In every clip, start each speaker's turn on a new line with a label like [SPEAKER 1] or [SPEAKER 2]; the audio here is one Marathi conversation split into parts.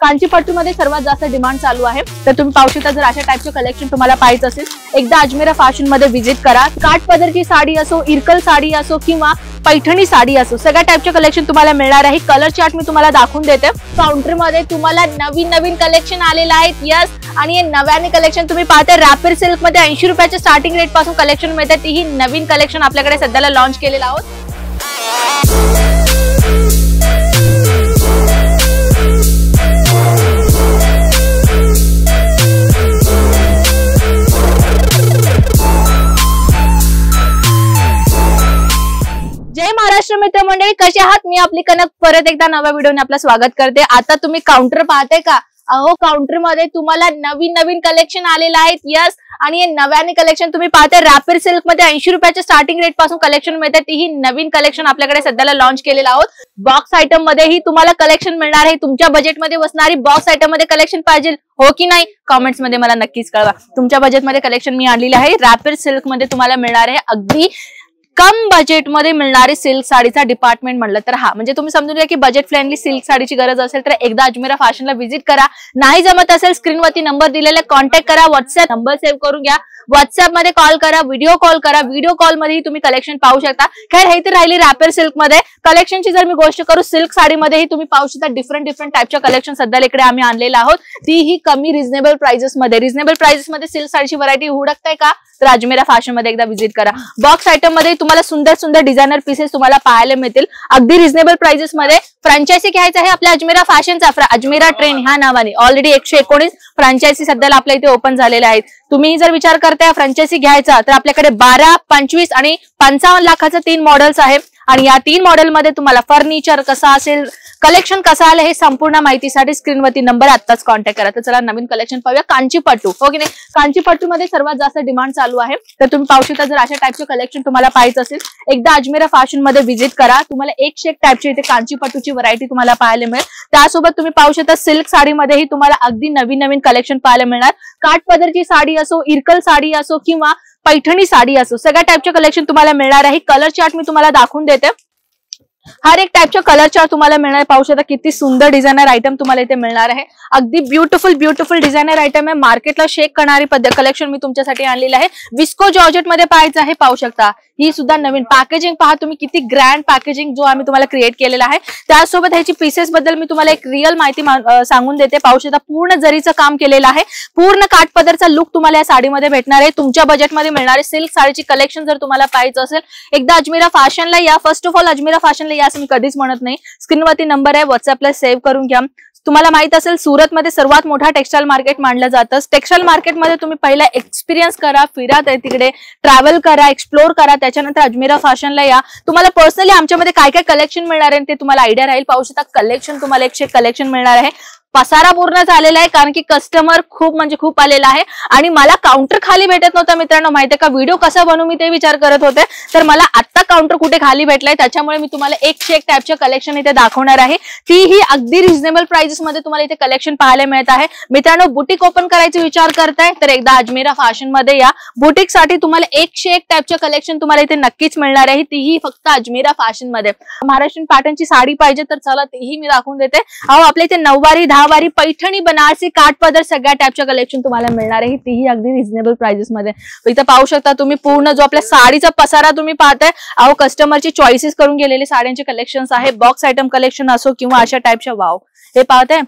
[SPEAKER 1] कांचीपट्टूमध्ये सर्वात जास्त डिमांड चालू आहे। तर तुम्ही पाहू शकता, जर अशा टाइपचे कलेक्शन तुम्हाला पाहायचं असेल एकदा अजमेरा फॅशन मध्ये व्हिजिट करा। काठ पदरची साडी असो, इरकल साडी असो किंवा पैठणी साडी असो, सगळ्या टाइपचे कलेक्शन तुम्हाला मिळणार आहे। कलर चार्ट मी तुम्हाला दाखवून देते। काउंटर मध्ये तुम्हाला नवीन नवीन कलेक्शन आलेलं आहे। यस, आणि हे नव्याने कलेक्शन तुम्ही पाहते रॅपर सिल्क मध्ये 80 रुपयाच्या स्टार्टिंग रेट पासून कलेक्शन मिळते। तीही नवीन कलेक्शन आपल्याकडे सध्याला लॉन्च केलेलं आहोत। जय महाराष्ट्र मित्रमंडळी, कसे आहात? मी आपली कनक परत एकदा नव्या व्हिडिओने आपलं स्वागत करते। आता तुम्ही काउंटर पाहते का? अहो, काउंटर मध्ये तुम्हाला नवीन नवीन कलेक्शन आलेलं आहे। यस, आणि हे नव्याने कलेक्शन तुम्ही पाहते रॅपर सिल्क मध्ये 80 रुपयाच्या स्टार्टिंग रेट पासून कलेक्शन मिळते। तीही नवीन कलेक्शन आपल्याकडे सध्याला लॉन्च केलेलं आहोत। बॉक्स आयटम मध्येही तुम्हाला कलेक्शन मिळणार आहे। तुमच्या बजेटमध्ये बसणारी बॉक्स आयटम मध्ये कलेक्शन पाहिजे हो की नाही, कमेंट्स मध्ये मला नक्कीच कळवा। तुमच्या बजेटमध्ये कलेक्शन मी आणलेलं आहे। रॅपर सिल्क मध्ये तुम्हाला मिळणार आहे अगदी कम बजेट मध्ये मिळणारी सिल्क साडीचा डिपार्टमेंट म्हणलं तर हा, म्हणजे तुम्ही समजून घ्या की बजेट फ्रेंडली सिल्क साडीची गरज असेल तर एकदा अजमेरा फॅशनला व्हिजिट करा। नाही जमत असेल स्क्रीनवरती नंबर दिलेला कॉन्टॅक्ट करा, व्हॉट्सअप नंबर सेव्ह करून घ्या, व्हॉट्सअप मध्ये कॉल करा, व्हिडिओ कॉल करा। व्हिडिओ कॉल मध्ये तुम्ही कलेक्शन पाहू शकता। खैर, हे तर राहिली रॅपर सिल्क मध्ये कलेक्शनची। जर मी गोष्ट करू सिल्क साडीमध्येही तुम्ही पाहू शकता डिफरंट टाइपच्या कलेक्शन सध्या इकडे आम्ही आणलेलं आहोत। तीही कमी रिझनेबल प्राइसेस मध्ये। रिझनेबल प्राइसेस मध्ये सिल्क साडीची व्हरायटी हुडकताय का? तर अजमेरा फॅशन मध्ये एकदा व्हिजिट करा। बॉक्स आयटम मध्ये तुम्हाला सुंदर सुंदर डिझायनर पीसेस तुम्हाला पाहायला मिळतील अगदी रिझनेबल प्राइसेस मध्ये। फ्रँचायझी घ्यायचं आहे आपल्या अजमेरा फॅशनचा, अजमेरा ट्रेंड ह्या नावाने ऑलरेडी 119 फ्रँचायझी सध्याला आपल्या इथे ओपन झालेल्या आहेत। तुम्ही जर विचार करताय फ्रँचायझी घ्यायचा तर आपल्याकडे 12, 25 आणि 55 लाखाचं 3 मॉडेल्स आहेत। आणि या 3 मॉडेल मध्ये तुम्हाला फर्निचर कसं असेल, कलेक्शन कसं आलं, हे संपूर्ण माहितीसाठी स्क्रीनवरती नंबर आत्ताच कॉन्टॅक्ट करा। तर चला नवीन कलेक्शन पाहूया। कांचीपट्टू, हो की नाही? कांचीपट्टू मध्ये सर्वात जास्त डिमांड चालू आहे। तर तुम्ही पाहू शकता, जर अशा टाइपचे कलेक्शन तुम्हाला पाहायचं असेल एकदा अजमेरा फॅशन मध्ये व्हिजिट करा। तुम्हाला एकशे एक टाइपची इथे कांचीपट्टूची व्हरायटी तुम्हाला पाहायला मिळेल। त्यासोबत तुम्ही पाहू शकता सिल्क साडीमध्येही तुम्हाला अगदी नवीन नवीन कलेक्शन पाहायला मिळणार। काठ पदरची साडी असो, इरकल साडी असो किंवा पैठणी साडी असो, सगळ्या टाइपचे कलेक्शन तुम्हाला मिळणार आहे। कलर चार्ट मी तुम्हाला दाखवून देते। हर एक टाइपच्या कलर चार्ट तुम्हाला मिळणार। पाहू शकता किती सुंदर डिझायनर आयटम तुम्हाला इथे मिळणार आहे। अगदी ब्युटिफुल डिझायनर आयटम आहे। मार्केटला शेक करणारी कलेक्शन मी तुमच्यासाठी आणलेलं आहे। विस्को जॉर्जेट मध्ये पाहायचं आहे। पाहू शकता ही सुद्धा नवीन पॅकेजिंग पहा तुम्ही, किती ग्रँड पॅकेजिंग जो आम्ही तुम्हाला क्रिएट केलेला आहे। त्यासोबत ह्याची पीसेस बद्दल मी तुम्हाला एक रिअल माहिती सांगून देते। पाहू शकता पूर्ण जरीचं काम केलेलं आहे। पूर्ण काठपदरचा लुक तुम्हाला या साडीमध्ये भेटणार आहे। तुमच्या बजेटमध्ये मिळणारे सिल्क साडीची कलेक्शन जर तुम्हाला पाहायचं असेल एकदा अजमेरा फॅशनला या। फर्स्ट ऑफ ऑल अजमेरा फॅशनला या असं मी कधीच म्हणत नाही। स्क्रीनवरती नंबर आहे, व्हॉट्सअपला सेव्ह करून घ्या। तुम्हाला माहित असेल सुरत मध्ये सर्वात मोठा टेक्सटाईल मार्केट मानलं जातं। टेक्सटाईल मार्केटमध्ये तुम्ही पहिला एक्सपिरियन्स करा, फिरा, तिकडे ट्रॅव्हल करा, एक्सप्लोर करा, त्याच्यानंतर अजमेरा फॅशनला या। तुम्हाला पर्सनली आमच्यामध्ये काय काय कलेक्शन मिळणार आहे ते तुम्हाला आयडिया राहील। पाहू शकता कलेक्शन तुम्हाला 100 कलेक्शन मिळणार आहे। पसारा पूर्ण झालेला आहे कारण की कस्टमर खूप म्हणजे खूप आलेला आहे आणि मला काउंटर खाली भेटत नव्हता मित्रांनो। माहितीये का व्हिडिओ कसा बनवू मी ते विचार करत होते, तर मला आता काउंटर कुठे खाली भेटलाय, त्याच्यामुळे मी तुम्हाला 101 टाइपचे कलेक्शन इथे दाखवणार आहे। तीही अगदी रिझनेबल प्राइसेस मध्ये तुम्हाला इथे कलेक्शन पाहायला मिळत आहे। मित्रांनो, बुटीक ओपन करायचा विचार करताय तर एकदा अजमेरा फॅशन मध्ये या। बुटीक साठी तुम्हाला 101 टाइपचे कलेक्शन तुम्हाला इथे नक्कीच मिळणार आहे। तीही फक्त अजमेरा फॅशन मध्ये। महाराष्ट्रीयन पॅटर्नची साडी पाहिजे तर चला तीही मी दाखवून देते। अहो, आपल्या इथे नऊवारी, दहावारी, पैठणी, बनारसी, काठपदर सगळ्या टाइपच्या कलेक्शन तुम्हाला मिळणार आहे। तीही अगदी रिझनेबल प्राइसेस मध्ये। इथं पाहू शकता तुम्ही पूर्ण जो आपल्या साडीचा पसारा तुम्ही पाहताय, अहो कस्टमरची चॉईसेस करून गेलेले साड्यांचे कलेक्शन्स आहे। बॉक्स आयटम कलेक्शन असो किंवा अशा टाइपच्या, वाव हे पाहताय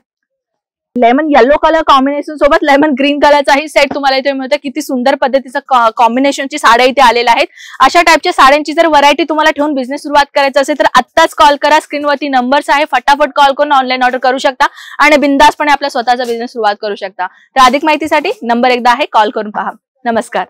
[SPEAKER 1] लेमन येलो कलर कॉम्बिनेशन सोबत लेमन ग्रीन कलरचाही सेट तुम्हाला इथे मिळतं। किती सुंदर पद्धतीचं कॉम्बिनेशनची साड्या इथे आलेल्या आहेत। अशा टाइपच्या साड्यांची जर व्हरायटी तुम्हाला ठेवून बिझनेस सुरुवात करायचा असेल तर आत्ताच कॉल करा। स्क्रीनवरती नंबर्स आहे, फटाफट कॉल करून ऑनलाईन ऑर्डर करू शकता आणि बिंदासपणे आपला स्वतःचा बिझनेस सुरुवात करू शकता। तर अधिक माहितीसाठी नंबर एकदा आहे, कॉल करून पहा। नमस्कार।